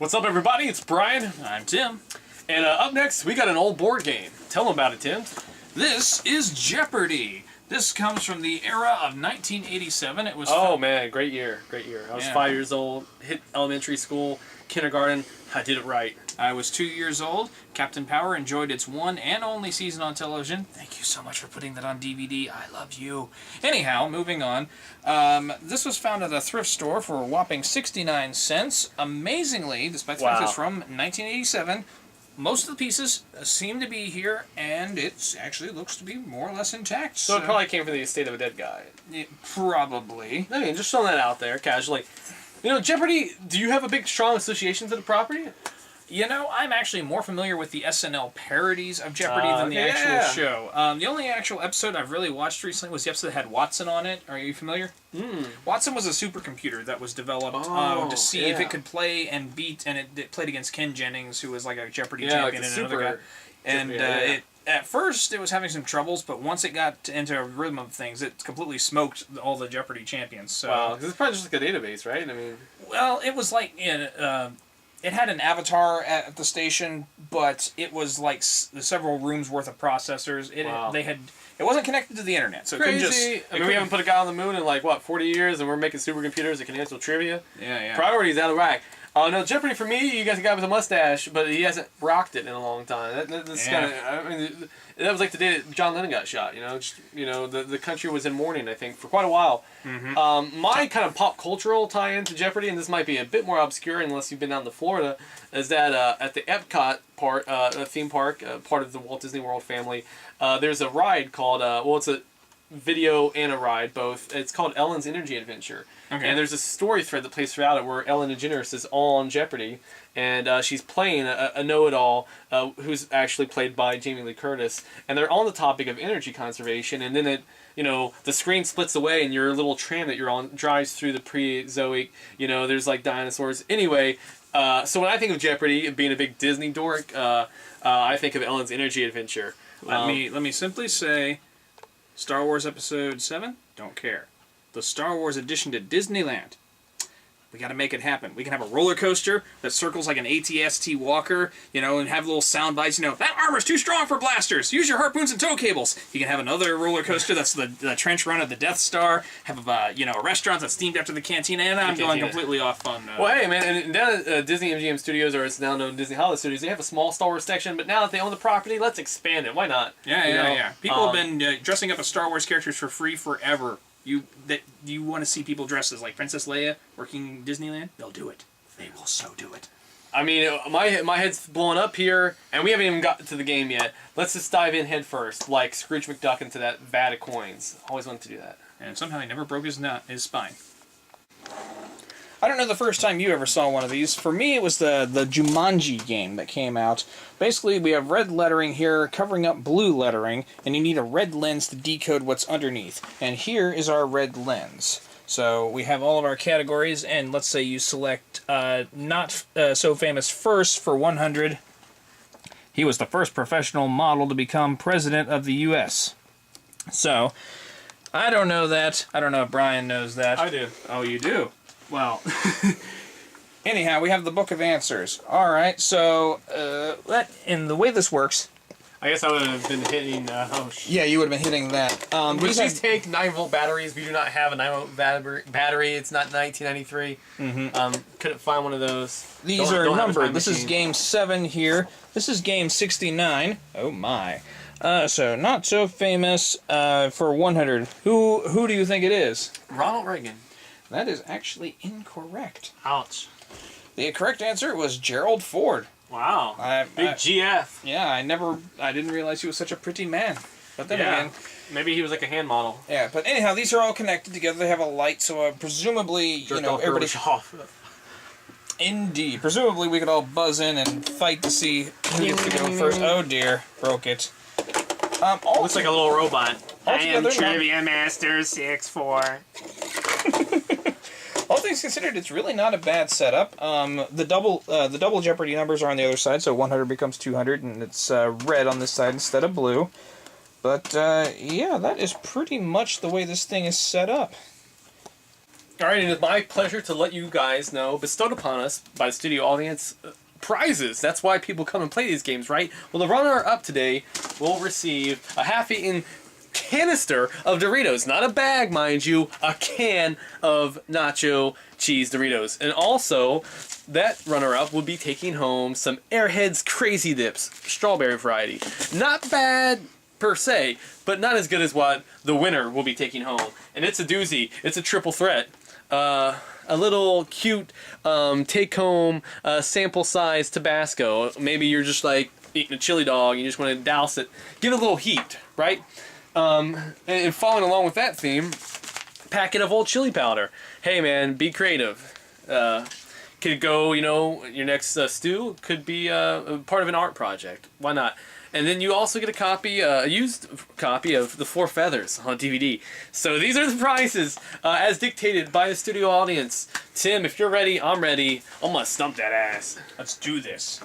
What's up, everybody? It's Brian. I'm Tim. And up next, we got an old board game. Tell them about it, Tim. This is Jeopardy! This comes from the era of 1987. It was man, great year. Great year. I was 5 years old, hit elementary school, kindergarten. I did it right. I was 2 years old. Captain Power enjoyed its one and only season on television. Thank you so much for putting that on DVD. I love you. Anyhow, moving on. This was found at a thrift store for a whopping 69 cents. Amazingly, despite the fact it's from 1987, most of the pieces seem to be here, and it actually looks to be more or less intact. So it probably came from the estate of a dead guy. Probably. I mean, just throwing that out there casually. You know, Jeopardy, do you have a big, strong association to the property? You know, I'm actually more familiar with the SNL parodies of Jeopardy than the actual show. The only actual episode I've really watched recently was the episode that had Watson on it. Are you familiar? Watson was a supercomputer that was developed to see if it could play and beat, and it played against Ken Jennings, who was like a Jeopardy champion and another guy. And at first, it was having some troubles, but once it got into a rhythm of things, it completely smoked all the Jeopardy champions. So, wow, because it's probably just like a database, right? I mean, well, it was like it had an avatar at the station, but it was like several rooms worth of processors. It wasn't connected to the internet, so crazy. It couldn't just. I mean, we haven't put a guy on the moon in like what 40 years, and we're making supercomputers that can answer trivia. Yeah. Priorities out of whack. No, Jeopardy for me, you got a guy with a mustache, but he hasn't rocked it in a long time. That's kind of, I mean, that was like the day that John Lennon got shot. The country was in mourning, I think, for quite a while. My kind of pop cultural tie-in to Jeopardy, and this might be a bit more obscure unless you've been down to Florida, is that at the Epcot theme park, part of the Walt Disney World family, there's a ride called, it's a video and a ride, both. It's called Ellen's Energy Adventure. Okay. And there's a story thread that plays throughout it where Ellen DeGeneres is on Jeopardy, and she's playing a know-it-all who's actually played by Jamie Lee Curtis, and they're on the topic of energy conservation, and then the screen splits away, and your little tram that you're on drives through the Prezoic, there's like dinosaurs. Anyway, so when I think of Jeopardy, being a big Disney dork, I think of Ellen's Energy Adventure. Let me simply say, Star Wars Episode 7, don't care. The Star Wars edition to Disneyland. We got to make it happen. We can have a roller coaster that circles like an AT-ST walker, and have little sound bites. That armor's too strong for blasters. Use your harpoons and tow cables. You can have another roller coaster that's the trench run of the Death Star. Have a restaurant that's themed after the cantina. And I'm going completely off on. Well, hey man, and down at Disney MGM Studios, or it's now known Disney Hollywood Studios, they have a small Star Wars section. But now that they own the property, let's expand it. Why not? Yeah. People have been dressing up as Star Wars characters for free forever. You want to see people dressed as like Princess Leia working Disneyland? They'll do it. They will so do it. I mean, my head's blowing up here, and we haven't even got to the game yet. Let's just dive in head first, like Scrooge McDuck into that vat of coins. Always wanted to do that. And somehow he never broke his spine. I don't know the first time you ever saw one of these. For me, it was the Jumanji game that came out. Basically, we have red lettering here covering up blue lettering, and you need a red lens to decode what's underneath. And here is our red lens. So we have all of our categories, and let's say you select not so famous first for 100. He was the first professional model to become president of the U.S. So, I don't know that. I don't know if Brian knows that. I do. Oh, you do? Well, anyhow, we have the book of answers. All right, so in the way this works, I guess I would have been hitting. Yeah, you would have been hitting that. These take 9-volt batteries. We do not have a 9-volt battery. It's not 1993. Couldn't find one of those. These are numbered. This is game 7 here. This is game 69. Oh my. So not so famous for 100. Who do you think it is? Ronald Reagan. That is actually incorrect. Ouch. The correct answer was Gerald Ford. Wow. Big GF. Yeah, I didn't realize he was such a pretty man. But then again, maybe he was like a hand model. Yeah, but anyhow, these are all connected together. They have a light, so presumably, everybody. Indeed. Presumably, we could all buzz in and fight to see who gets to go first. Oh dear, broke it. Looks like a little robot. I am Trivia Master 6'4". All things considered, it's really not a bad setup. The double Jeopardy numbers are on the other side, so 100 becomes 200, and it's red on this side instead of blue. But yeah, that is pretty much the way this thing is set up. All right, and it's my pleasure to let you guys know, bestowed upon us by the studio audience, prizes. That's why people come and play these games, right? Well, the runner-up today will receive a half-eaten canister of Doritos. Not a bag, mind you, a can of nacho cheese Doritos. And also, that runner-up will be taking home some Airheads Crazy Dips, strawberry variety. Not bad per se, but not as good as what the winner will be taking home. And it's a doozy. It's a triple threat. A little cute take-home sample-size Tabasco. Maybe you're just like eating a chili dog and you just want to douse it. Give it a little heat, right? And following along with that theme, packet of old chili powder. Hey man, be creative. Could go, you know, your next stew could be a part of an art project. Why not? And then you also get a copy, a used copy of The Four Feathers on DVD. So these are the prizes as dictated by the studio audience. Tim, if you're ready, I'm ready. I'm gonna stump that ass. Let's do this.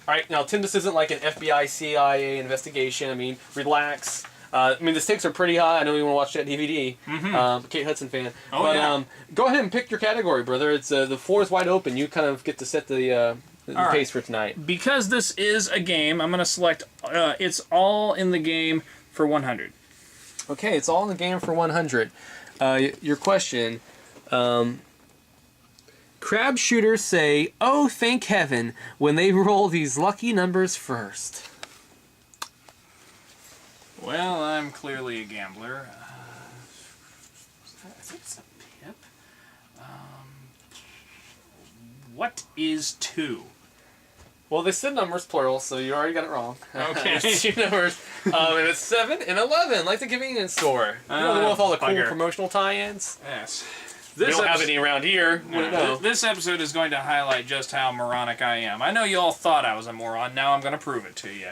All right, now Tim, this isn't like an FBI, CIA investigation. I mean, relax. I mean, the stakes are pretty high. I know you want to watch that DVD. Kate Hudson fan. Oh, but yeah. Go ahead and pick your category, brother. It's the floor is wide open. You kind of get to set the pace for tonight. Because this is a game, I'm going to select It's All in the Game for 100. Okay, it's all in the game for 100. Your question. Crab shooters say, "Oh, thank heaven," when they roll these lucky numbers first. Well, I'm clearly a gambler. I think it's a pip. What is 2? Well, they said numbers plural, so you already got it wrong. Okay. It's 2 numbers. And it's 7 and 11, like the convenience store. You know the one with all the cool bugger. promotional tie-ins? Yes. We don't have any around here. No. This episode is going to highlight just how moronic I am. I know you all thought I was a moron. Now I'm going to prove it to you.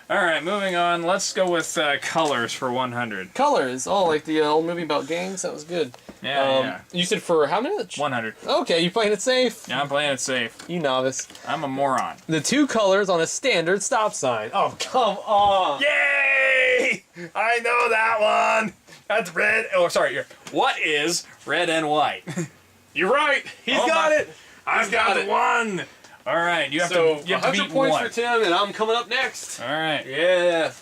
All right, moving on. Let's go with colors for 100. Colors. Oh, like the old movie about gangs? That was good. Yeah. You said for how many? 100. Okay, you playing it safe? Yeah, I'm playing it safe. You novice. I'm a moron. The 2 colors on a standard stop sign. Oh, come on. Yay! I know that one. That's red. Oh, sorry. Here. What is red and white? You're right. He's got it. I've got it. One. All right. You have So, to 100 beat points one. for Tim, and I'm coming up next. All right. Yeah.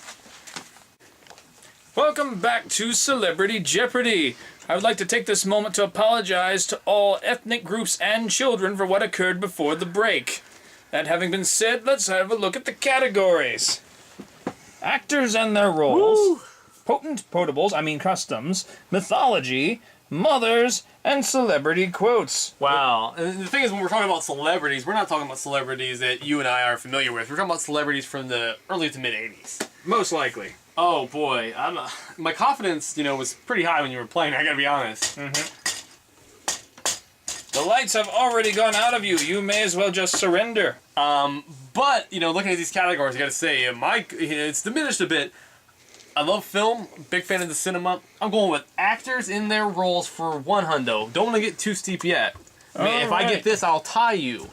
Welcome back to Celebrity Jeopardy! I would like to take this moment to apologize to all ethnic groups and children for what occurred before the break. That having been said, let's have a look at the categories. Actors and their roles. Woo. Potables, customs, mythology, mothers, and celebrity quotes. Wow. And the thing is, when we're talking about celebrities, we're not talking about celebrities that you and I are familiar with. We're talking about celebrities from the early to mid-'80s. Most likely. Oh, boy. My confidence, was pretty high when you were playing, I gotta be honest. The lights have already gone out of you. You may as well just surrender. But, looking at these categories, I gotta say, it's diminished a bit. I love film, big fan of the cinema. I'm going with actors in their roles for 100. Don't want to get too steep yet. If I get this, I'll tie you.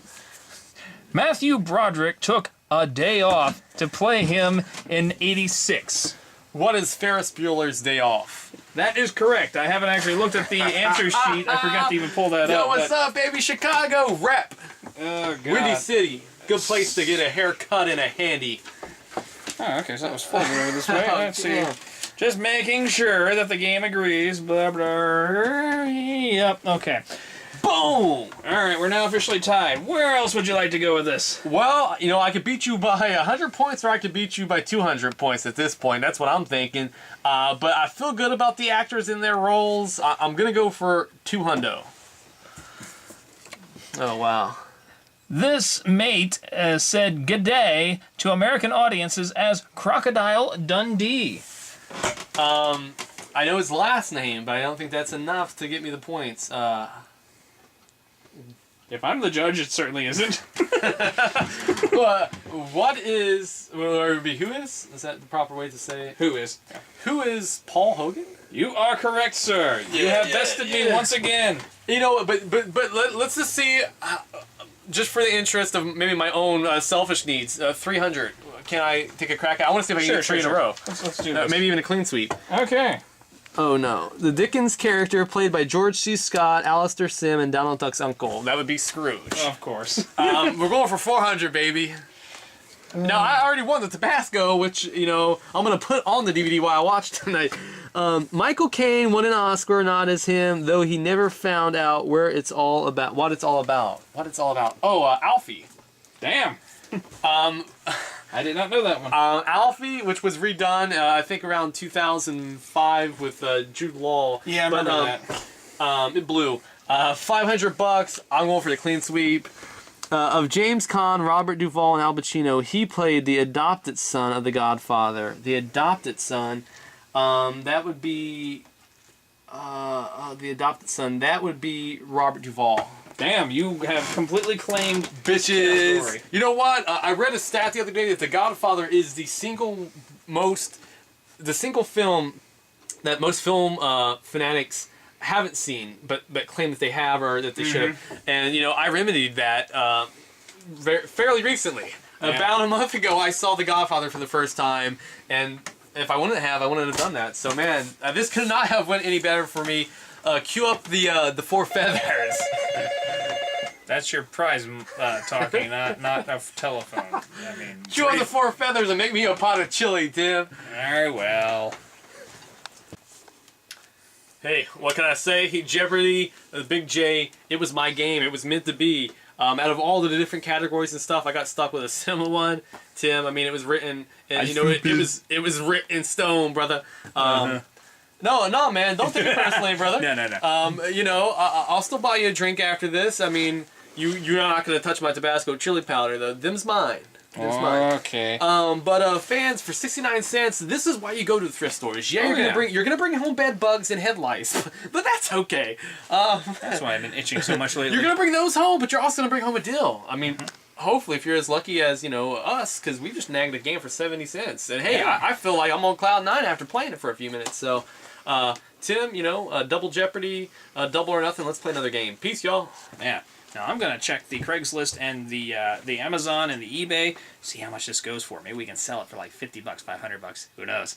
Matthew Broderick took a day off to play him in '86. What is Ferris Bueller's Day Off? That is correct. I haven't actually looked at the answer sheet. I forgot to even pull that up. Yo, what's up, baby? Chicago, rep. Oh, God. Windy City. Good place to get a haircut and a handy. Oh, okay, so that was folded over this way. Let's see. Just making sure that the game agrees. Blah, blah. Yep, okay. Boom! All right, we're now officially tied. Where else would you like to go with this? Well, I could beat you by 100 points or I could beat you by 200 points at this point. That's what I'm thinking. But I feel good about the actors in their roles. I'm going to go for 200. Oh, wow. This mate said "G'day" to American audiences as Crocodile Dundee. I know his last name, but I don't think that's enough to get me the points. If I'm the judge, it certainly isn't. What is... Or it would be who is? Is that the proper way to say it? Who is? Who is Paul Hogan? You are correct, sir. You have bested me once again. But let's just see... just for the interest of maybe my own selfish needs, 300. Can I take a crack at it? I want to see if I can get 3 in a row. Let's do this. Maybe even a clean sweep. Okay. Oh no. The Dickens character played by George C. Scott, Alistair Sim, and Donald Duck's uncle. That would be Scrooge. Of course. We're going for 400, baby. Now, I already won the Tabasco, which, you know, I'm going to put on the DVD while I watch tonight. Michael Caine won an Oscar, not as him, though he never found out where it's all about. What it's all about. What it's all about. Oh, Alfie. Damn. I did not know that one. Alfie, which was redone, I think around 2005 with Jude Law. Yeah, I remember that. It blew. $500. I'm going for the clean sweep. Of James Caan, Robert Duvall, and Al Pacino, he played the adopted son of the Godfather. The adopted son. That would be... the adopted son. That would be Robert Duvall. Damn, you have completely claimed bitches. You know what? I read a stat the other day that The Godfather is the single film that most film fanatics haven't seen, but claim that they have or that they should have. And, you know, I remedied that fairly recently. Yeah. About a month ago, I saw The Godfather for the first time, and if I wouldn't have, I wouldn't have done that. So, man, this could not have went any better for me. Cue up the four feathers. That's your prize talking, not a telephone. I mean, cue up the four feathers and make me a pot of chili, Tim. Very well. Hey, what can I say? Jeopardy, the Big J, it was my game. It was meant to be. Out of all the different categories and stuff, I got stuck with a similar one. Tim, I mean, it was written, and you know, it was written in stone, brother. No, man, don't take it personally, brother. No. You know, I'll still buy you a drink after this. I mean, you're not gonna touch my Tabasco chili powder, though. Them's mine. Okay. But fans, for 69 cents, this is why you go to the thrift stores. Yeah, you're gonna bring home bed bugs and head lice, but that's okay. That's why I've been itching so much lately. You're gonna bring those home, but you're also gonna bring home a deal. I mean, hopefully, if you're as lucky as, you know, us, because we just nagged a game for 70 cents. And hey, yeah. I feel like I'm on cloud 9 after playing it for a few minutes. So, Tim, you know, double Jeopardy, double or nothing. Let's play another game. Peace, y'all. Yeah. Now I'm gonna check the Craigslist and the Amazon and the eBay, see how much this goes for. Maybe we can sell it for like $50, $500. Who knows?